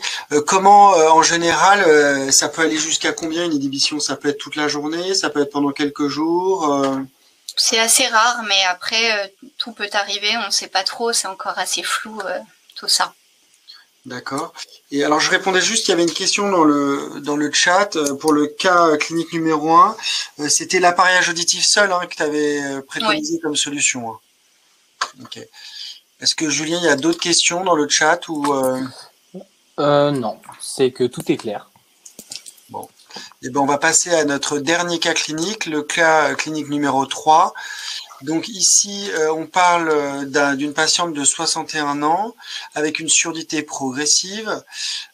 Comment, en général, ça peut aller jusqu'à combien une inhibition? Ça peut être toute la journée, ça peut être pendant quelques jours C'est assez rare, mais après, tout peut arriver, on ne sait pas trop, c'est encore assez flou, tout ça. D'accord. Et alors, je répondais juste, il y avait une question dans le chat pour le cas clinique numéro 1. C'était l'appareillage auditif seul que tu avais préconisé comme solution. Ok. Est-ce que, Julien, il y a d'autres questions dans le chat ou Non, c'est que tout est clair. Bon. Eh ben, on va passer à notre dernier cas clinique, le cas clinique numéro 3. Donc ici, on parle d'une patiente de 61 ans avec une surdité progressive,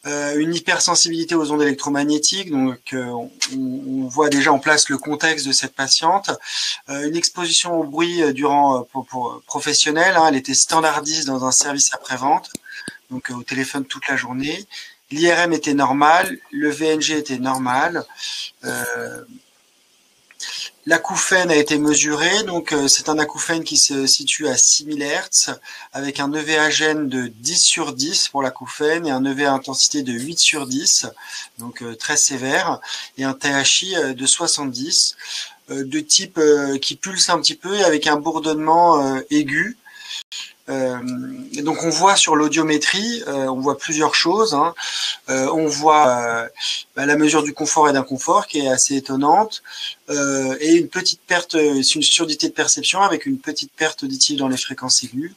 une hypersensibilité aux ondes électromagnétiques. Donc on voit déjà en place le contexte de cette patiente, une exposition au bruit professionnel. Elle était standardiste dans un service après-vente, donc au téléphone toute la journée. L'IRM était normal, le VNG était normal. L'acouphène a été mesuré, donc c'est un acouphène qui se situe à 6000 Hz avec un EVA gène de 10 sur 10 pour l'acouphène et un EVA intensité de 8 sur 10, donc très sévère, et un THI de 70, de type qui pulse un petit peu et avec un bourdonnement aigu. Et donc on voit sur l'audiométrie, on voit plusieurs choses. On voit la mesure du confort et d'inconfort qui est assez étonnante, et une petite perte, c'est une surdité de perception avec une petite perte auditive dans les fréquences aiguës.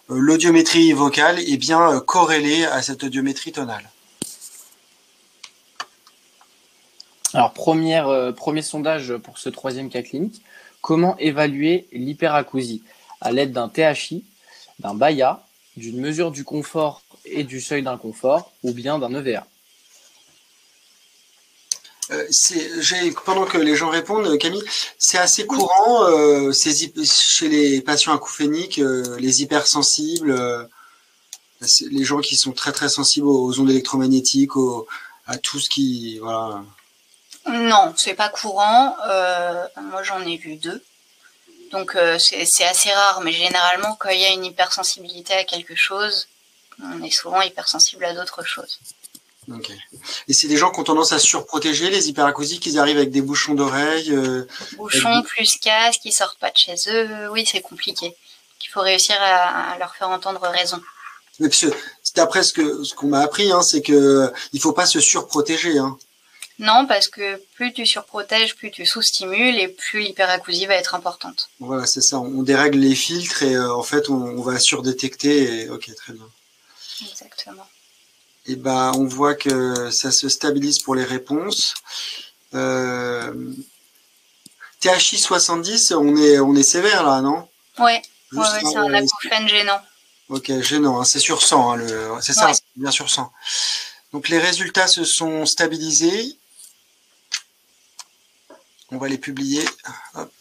L'audiométrie vocale est bien corrélée à cette audiométrie tonale. Alors premier sondage pour ce troisième cas clinique, comment évaluer l'hyperacousie à l'aide d'un THI, d'un BAIA, d'une mesure du confort et du seuil d'inconfort, ou bien d'un EVA? Pendant que les gens répondent, Camille, c'est assez courant chez les patients acouphéniques, les hypersensibles, les gens qui sont très très sensibles aux ondes électromagnétiques, à tout ce qui... Voilà. Non, c'est pas courant. Moi, j'en ai vu 2. Donc c'est assez rare, mais généralement quand il y a une hypersensibilité à quelque chose, on est souvent hypersensible à d'autres choses. Ok. Et c'est des gens qui ont tendance à surprotéger les hyperacousiques, ils arrivent avec des bouchons d'oreilles. Bouchons plus casque, ils sortent pas de chez eux, oui c'est compliqué. Il faut réussir à leur faire entendre raison. Mais d'après ce qu'on m'a appris, c'est que il faut pas se surprotéger. Non, parce que plus tu surprotèges, plus tu sous-stimules et plus l'hyperacousie va être importante. Voilà, c'est ça. On dérègle les filtres et en fait, on va surdétecter. Et... Ok, très bien. Exactement. Et ben, on voit que ça se stabilise pour les réponses. THI 70, on est sévère là, non? Ouais, c'est un acouphène gênant. Ok, gênant. C'est sur 100. C'est ça, c'est bien sur 100. Donc les résultats se sont stabilisés. On va les publier. Hop.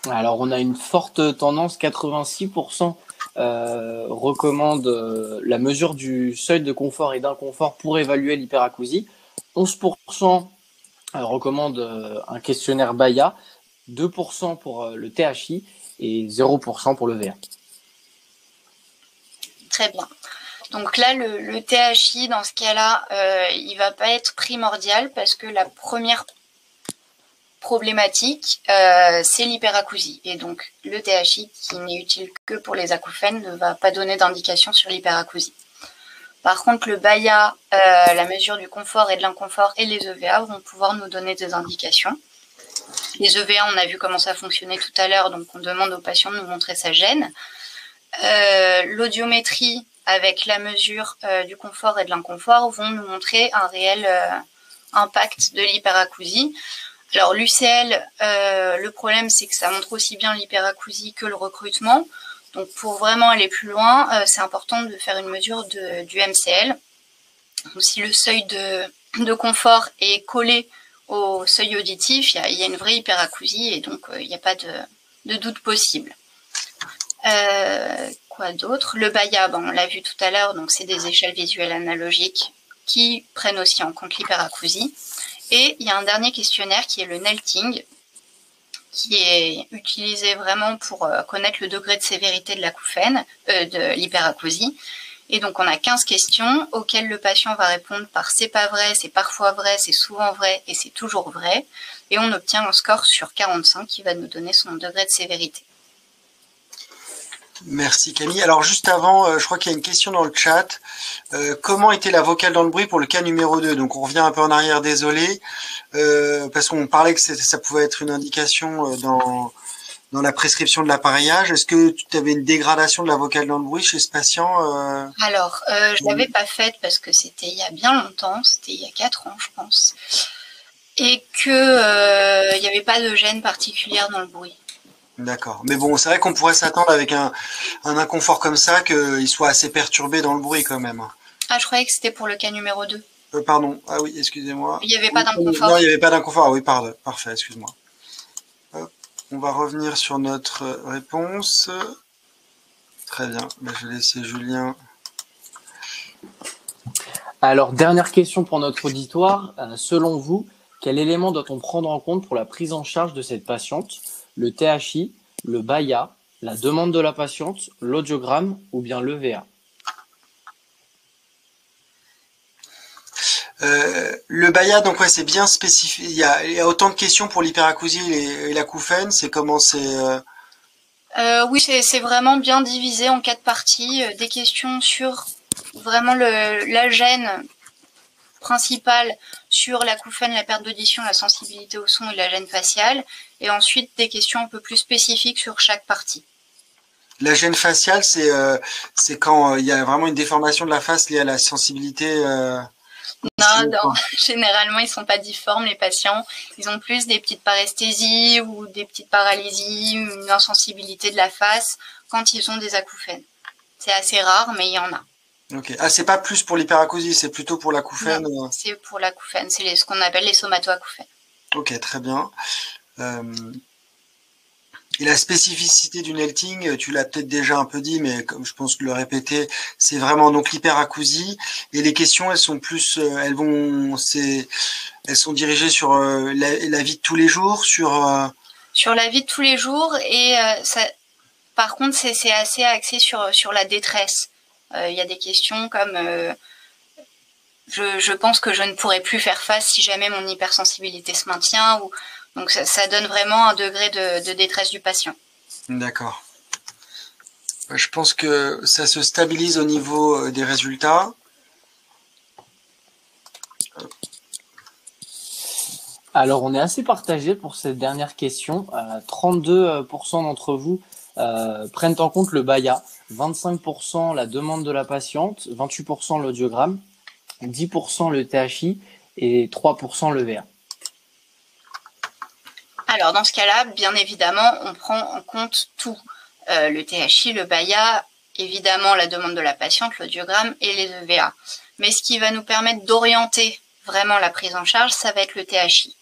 Alors, on a une forte tendance, 86% recommandent la mesure du seuil de confort et d'inconfort pour évaluer l'hyperacousie. 11% recommandent un questionnaire BAIA, 2% pour le THI et 0% pour le VA. Très bien. Donc là, le THI, dans ce cas-là, il va pas être primordial parce que la première problématique, c'est l'hyperacousie. Et donc, le THI, qui n'est utile que pour les acouphènes, ne va pas donner d'indication sur l'hyperacousie. Par contre, le BAIA, la mesure du confort et de l'inconfort, et les EVA vont pouvoir nous donner des indications. Les EVA, on a vu comment ça fonctionnait tout à l'heure, donc on demande au patient de nous montrer sa gêne. L'audiométrie, avec la mesure du confort et de l'inconfort, vont nous montrer un réel impact de l'hyperacousie. Alors l'UCL, le problème c'est que ça montre aussi bien l'hyperacousie que le recrutement. Donc pour vraiment aller plus loin, c'est important de faire une mesure du MCL. Donc, si le seuil de confort est collé au seuil auditif, il y a une vraie hyperacousie et donc il n'y a pas de doute possible. Quoi d'autre? Le BAIA, bon, on l'a vu tout à l'heure, donc c'est des échelles visuelles analogiques qui prennent aussi en compte l'hyperacousie. Et il y a un dernier questionnaire qui est le NELTING, qui est utilisé vraiment pour connaître le degré de sévérité de l'acouphène, de l'hyperacousie. Et donc on a 15 questions auxquelles le patient va répondre par c'est pas vrai, c'est parfois vrai, c'est souvent vrai et c'est toujours vrai. Et on obtient un score sur 45 qui va nous donner son degré de sévérité. Merci Camille. Alors juste avant, je crois qu'il y a une question dans le chat. Comment était la vocale dans le bruit pour le cas numéro 2? Donc on revient un peu en arrière, désolé, parce qu'on parlait que ça pouvait être une indication dans la prescription de l'appareillage. Est-ce que tu avais une dégradation de la vocale dans le bruit chez ce patient? Alors, je ne l'avais pas faite parce que c'était il y a bien longtemps, c'était il y a 4 ans je pense, et que il n'y avait pas de gêne particulière dans le bruit. D'accord. Mais bon, c'est vrai qu'on pourrait s'attendre avec un inconfort comme ça qu'il soit assez perturbé dans le bruit quand même. Ah, je croyais que c'était pour le cas numéro 2. Pardon. Ah oui, excusez-moi. Il n'y avait pas d'inconfort. Non, il n'y avait pas d'inconfort. Oui, pardon. Parfait, excuse-moi. On va revenir sur notre réponse. Très bien. Je vais laisser Julien. Alors, dernière question pour notre auditoire. Selon vous, quel élément doit-on prendre en compte pour la prise en charge de cette patiente? Le THI, le BAIA, la demande de la patiente, l'audiogramme ou bien l'EVA? Le BAIA, donc ouais, c'est bien spécifié. Il y a autant de questions pour l'hyperacousie et l'acouphène. C'est comment c'est Oui, c'est vraiment bien divisé en 4 parties. Des questions sur vraiment la gêne principale sur l'acouphène, la perte d'audition, la sensibilité au son et la gêne faciale. Et ensuite, des questions un peu plus spécifiques sur chaque partie. La gêne faciale, c'est quand il y a vraiment une déformation de la face liée à la sensibilité. Non, généralement, ils ne sont pas difformes, les patients. Ils ont plus des petites paresthésies ou des petites paralysies, une insensibilité de la face quand ils ont des acouphènes. C'est assez rare, mais il y en a. Ok. Ah, c'est pas plus pour l'hyperacousie, c'est plutôt pour l'acouphène. C'est pour l'acouphène, c'est ce qu'on appelle les somatoacouphènes. Ok, très bien. Et la spécificité du NELTING, tu l'as peut-être déjà un peu dit, mais comme je pense que le répéter, c'est vraiment donc l'hyperacousie. Et les questions, elles sont plus, elles sont dirigées sur la vie de tous les jours, sur la vie de tous les jours. Et ça, par contre, c'est assez axé sur la détresse. Il y a des questions comme je pense que je ne pourrai plus faire face si jamais mon hypersensibilité se maintient. Donc ça donne vraiment un degré de détresse du patient. D'accord. Je pense que ça se stabilise au niveau des résultats. Alors, on est assez partagé pour cette dernière question. 32% d'entre vous prennent en compte le BAIA, 25% la demande de la patiente, 28% l'audiogramme, 10% le THI et 3% le VA. Alors, dans ce cas-là, bien évidemment, on prend en compte tout. Le THI, le BAIA, évidemment la demande de la patiente, l'audiogramme et les EVA. Mais ce qui va nous permettre d'orienter vraiment la prise en charge, ça va être le THI.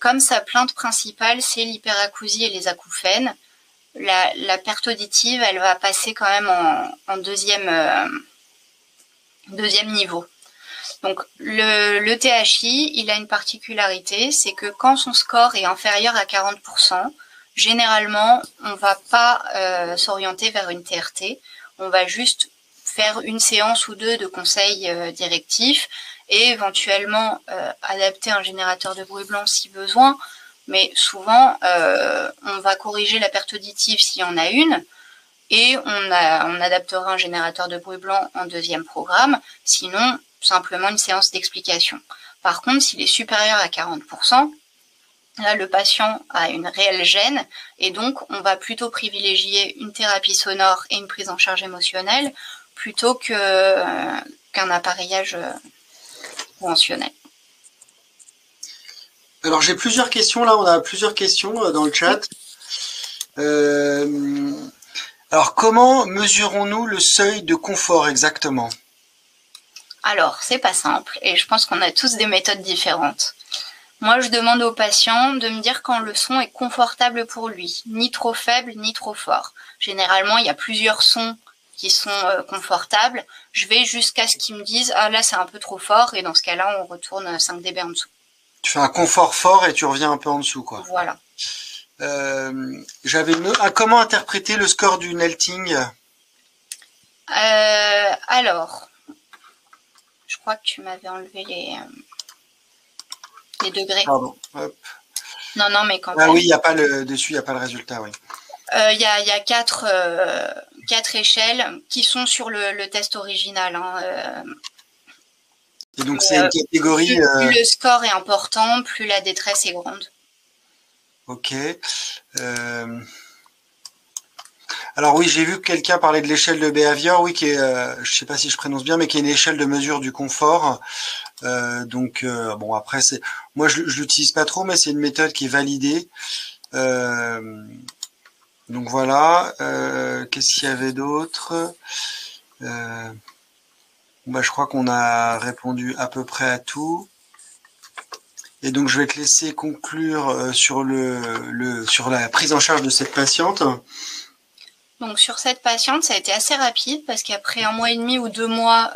Comme sa plainte principale, c'est l'hyperacousie et les acouphènes, la perte auditive, elle va passer quand même en deuxième niveau. Donc le THI, il a une particularité, c'est que quand son score est inférieur à 40%, généralement, on ne va pas s'orienter vers une TRT, on va juste faire une séance ou deux de conseils directifs et éventuellement adapter un générateur de bruit blanc si besoin. Mais souvent, on va corriger la perte auditive s'il y en a une et on adaptera un générateur de bruit blanc en deuxième programme. Sinon, simplement une séance d'explication. Par contre, s'il est supérieur à 40%, là, le patient a une réelle gêne et donc on va plutôt privilégier une thérapie sonore et une prise en charge émotionnelle plutôt qu'un appareillage conventionnel. Alors j'ai plusieurs questions là, on a plusieurs questions dans le chat. Alors comment mesurons-nous le seuil de confort exactement? Alors c'est pas simple et je pense qu'on a tous des méthodes différentes. Moi je demande au patient de me dire quand le son est confortable pour lui, ni trop faible ni trop fort. Généralement il y a plusieurs sons qui sont confortables. Je vais jusqu'à ce qu'ils me disent « Ah là c'est un peu trop fort » et dans ce cas-là on retourne 5 dB en dessous. Tu fais un confort fort et tu reviens un peu en dessous, quoi. Voilà. Comment interpréter le score du Nelting? Alors, je crois que tu m'avais enlevé les degrés. Pardon. Hop. Non, mais quand même. Ah oui, il n'y a pas dessus, il n'y a pas le résultat, oui. Il y a quatre échelles qui sont sur le test original. Et donc c'est une catégorie. Plus le score est important, plus la détresse est grande. Ok. Alors oui, j'ai vu que quelqu'un parlait de l'échelle de Behavior, oui, qui est, je sais pas si je prononce bien, mais qui est une échelle de mesure du confort. Bon après moi je l'utilise pas trop, mais c'est une méthode qui est validée. Donc voilà. Qu'est-ce qu'il y avait d'autre? Je crois qu'on a répondu à peu près à tout. Et donc, je vais te laisser conclure sur la prise en charge de cette patiente. Donc, sur cette patiente, ça a été assez rapide parce qu'après 1 mois et demi ou 2 mois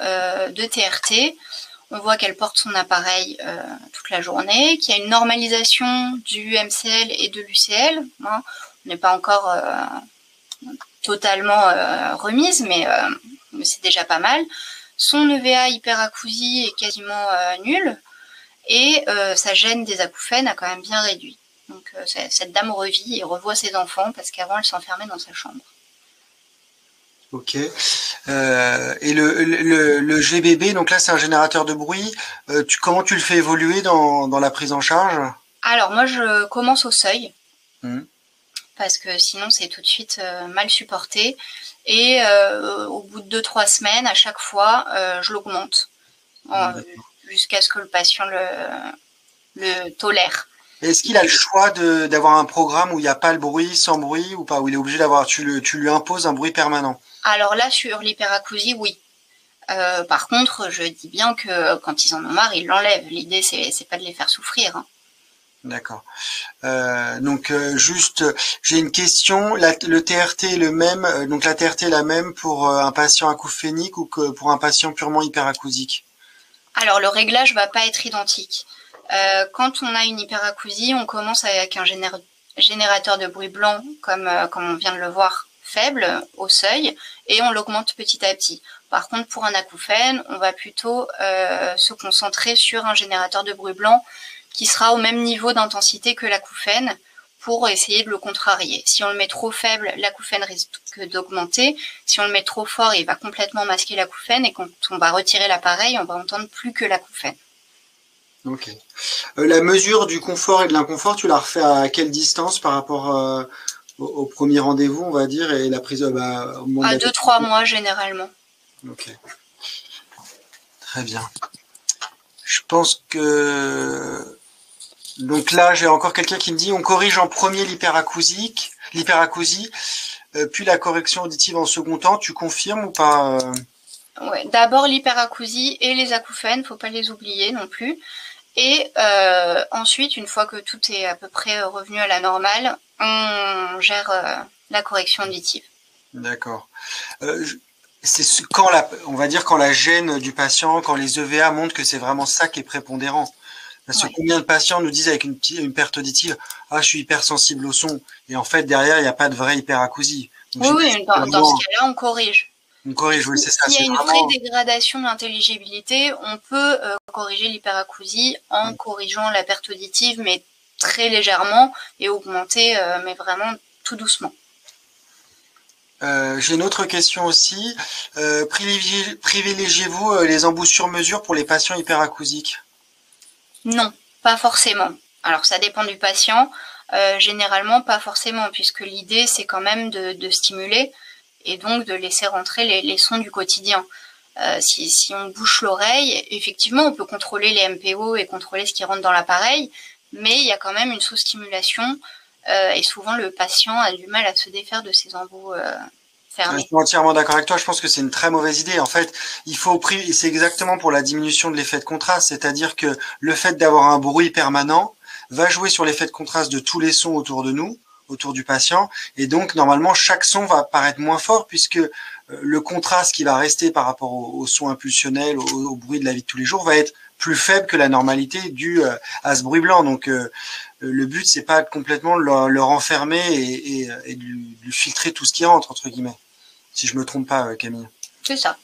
de TRT, on voit qu'elle porte son appareil toute la journée, qu'il y a une normalisation du MCL et de l'UCL. On n'est pas encore totalement remise, mais c'est déjà pas mal. Son EVA hyperacousie est quasiment nul et sa gêne des acouphènes a quand même bien réduit. Donc cette dame revit et revoit ses enfants parce qu'avant elle s'enfermait dans sa chambre. Ok. Et le GBB, donc là c'est un générateur de bruit. Comment tu le fais évoluer dans la prise en charge? Alors moi je commence au seuil. Parce que sinon c'est tout de suite mal supporté. Et au bout de 2-3 semaines, à chaque fois, je l'augmente jusqu'à ce que le patient le tolère. Est-ce qu'il a le choix d'avoir un programme où il n'y a pas le bruit, sans bruit ou pas? Où il est obligé d'avoir, tu lui imposes un bruit permanent? Alors là, sur l'hyperacousie, oui. Par contre, je dis bien que quand ils en ont marre, ils l'enlèvent. L'idée, c'est pas de les faire souffrir. Hein. D'accord. Donc juste, j'ai une question. Le TRT est le même. Donc la TRT est la même pour un patient acouphénique ou que pour un patient purement hyperacousique? Alors le réglage va pas être identique. Quand on a une hyperacousie, on commence avec un générateur de bruit blanc, comme on vient de le voir, faible au seuil, et on l'augmente petit à petit. Par contre, pour un acouphène, on va plutôt se concentrer sur un générateur de bruit blanc qui sera au même niveau d'intensité que l'acouphène pour essayer de le contrarier. Si on le met trop faible, l'acouphène risque d'augmenter. Si on le met trop fort, il va complètement masquer l'acouphène et quand on va retirer l'appareil, on va entendre plus que l'acouphène. Ok. La mesure du confort et de l'inconfort, tu la refais à quelle distance par rapport au premier rendez-vous, on va dire, et la prise au moment à 2-3 mois généralement. Ok. Très bien. Je pense que... Donc là, j'ai encore quelqu'un qui me dit on corrige en premier l'hyperacousie, puis la correction auditive en second temps. Tu confirmes ou pas? Ouais, d'abord l'hyperacousie et les acouphènes, faut pas les oublier non plus. Et ensuite, une fois que tout est à peu près revenu à la normale, on gère la correction auditive. D'accord. C'est quand on va dire quand la gêne du patient, quand les EVA montrent que c'est vraiment ça qui est prépondérant. Parce que combien de patients nous disent avec une perte auditive, ah, je suis hypersensible au son, et en fait derrière il n'y a pas de vraie hyperacousie. Donc, oui, dans ce cas-là, on corrige. On corrige, oui, c'est ça. S'il y a une vraie dégradation de l'intelligibilité, on peut corriger l'hyperacousie en corrigeant la perte auditive, mais très légèrement, et augmenter, mais vraiment tout doucement. J'ai une autre question aussi. Privilégiez-vous les embouts sur mesure pour les patients hyperacousiques? Non, pas forcément. Alors ça dépend du patient. Généralement pas forcément, puisque l'idée c'est quand même de stimuler et donc de laisser rentrer les sons du quotidien. Si on bouche l'oreille, effectivement on peut contrôler les MPO et contrôler ce qui rentre dans l'appareil, mais il y a quand même une sous-stimulation et souvent le patient a du mal à se défaire de ses embouts fermés. Je suis entièrement d'accord avec toi, je pense que c'est une très mauvaise idée. En fait, c'est exactement pour la diminution de l'effet de contraste, c'est-à-dire que le fait d'avoir un bruit permanent va jouer sur l'effet de contraste de tous les sons autour de nous, autour du patient, et donc normalement chaque son va paraître moins fort puisque le contraste qui va rester par rapport au son impulsionnel, au bruit de la vie de tous les jours va être plus faible que la normalité due à ce bruit blanc. Donc le but c'est pas complètement le renfermer et de lui filtrer tout ce qui rentre entre guillemets. Si je me trompe pas, Camille. C'est ça.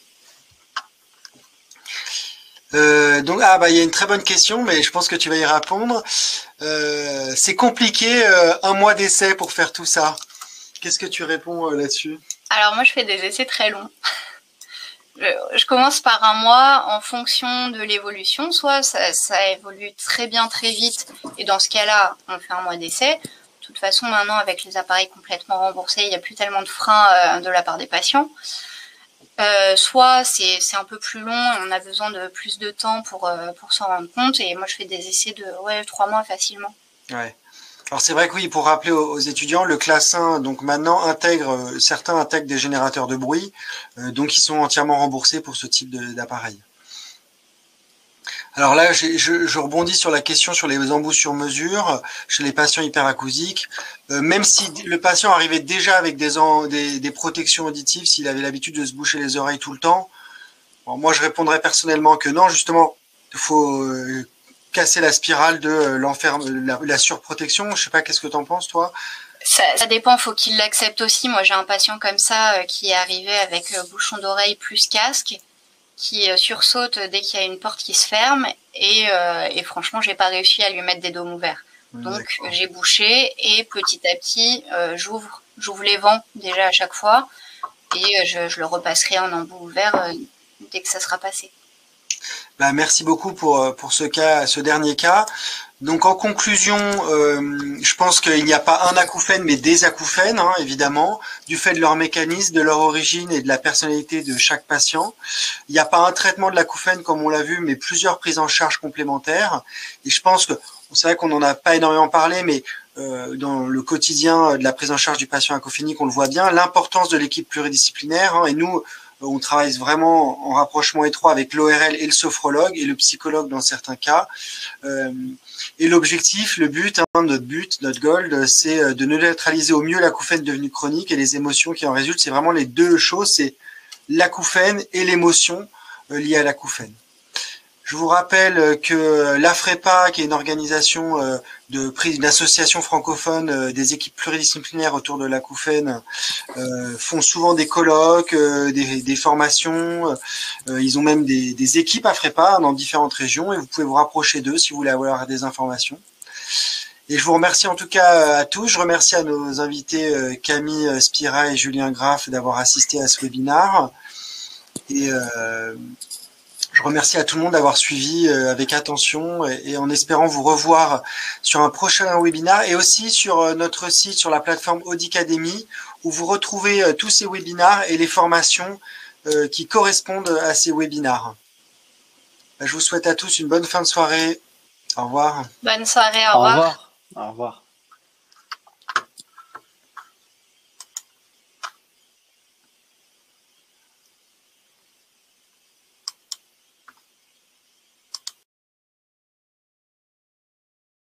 Donc il y a une très bonne question, mais je pense que tu vas y répondre. C'est compliqué, un mois d'essai pour faire tout ça. Qu'est-ce que tu réponds là-dessus? Alors moi je fais des essais très longs. Je commence par un mois en fonction de l'évolution. Soit ça évolue très bien, très vite, et dans ce cas-là, on fait un mois d'essai. De toute façon, maintenant, avec les appareils complètement remboursés, il n'y a plus tellement de freins de la part des patients. Soit c'est un peu plus long, on a besoin de plus de temps pour s'en rendre compte, et moi je fais des essais de 3 mois facilement. Ouais. Alors c'est vrai que oui, pour rappeler aux étudiants, le classe 1, donc maintenant certains intègrent des générateurs de bruit, donc ils sont entièrement remboursés pour ce type d'appareil. Alors là, je rebondis sur la question sur les embouts sur mesure chez les patients hyperacousiques. Même si le patient arrivait déjà avec des protections auditives, s'il avait l'habitude de se boucher les oreilles tout le temps, bon, moi je répondrais personnellement que non, justement, il faut casser la spirale de la surprotection. Je sais pas, qu'est-ce que tu en penses, toi? Ça dépend, faut qu'il l'accepte aussi. Moi, j'ai un patient comme ça qui est arrivé avec bouchon d'oreille plus casque, qui sursaute dès qu'il y a une porte qui se ferme, et franchement, j'ai pas réussi à lui mettre des dômes ouverts. Donc, j'ai bouché, et petit à petit, j'ouvre les vents déjà à chaque fois, et je le repasserai en embout ouvert dès que ça sera passé. Merci beaucoup pour ce dernier cas. Donc en conclusion, je pense qu'il n'y a pas un acouphène, mais des acouphènes, hein, évidemment, du fait de leur mécanisme, de leur origine et de la personnalité de chaque patient. Il n'y a pas un traitement de l'acouphène comme on l'a vu, mais plusieurs prises en charge complémentaires. Et je pense que, c'est vrai qu'on n'en a pas énormément parlé, mais dans le quotidien de la prise en charge du patient acouphénique, on le voit bien, l'importance de l'équipe pluridisciplinaire, hein, et nous, on travaille vraiment en rapprochement étroit avec l'ORL et le sophrologue et le psychologue dans certains cas. Et l'objectif, notre goal, c'est de neutraliser au mieux l'acouphène devenu chronique et les émotions qui en résultent. C'est vraiment les deux choses, c'est l'acouphène et l'émotion liée à l'acouphène. Je vous rappelle que l'AFREPA, qui est une organisation une association francophone des équipes pluridisciplinaires autour de l'acouphène, font souvent des colloques, des formations. Ils ont même des équipes AFREPA dans différentes régions, et vous pouvez vous rapprocher d'eux si vous voulez avoir des informations. Et je vous remercie en tout cas à tous. Je remercie à nos invités Camille Spira et Julien Graff d'avoir assisté à ce webinaire. Et je remercie à tout le monde d'avoir suivi avec attention, et en espérant vous revoir sur un prochain webinaire, et aussi sur notre site, sur la plateforme Audicademy, où vous retrouvez tous ces webinaires et les formations qui correspondent à ces webinaires. Je vous souhaite à tous une bonne fin de soirée. Au revoir. Bonne soirée, au revoir. Au revoir.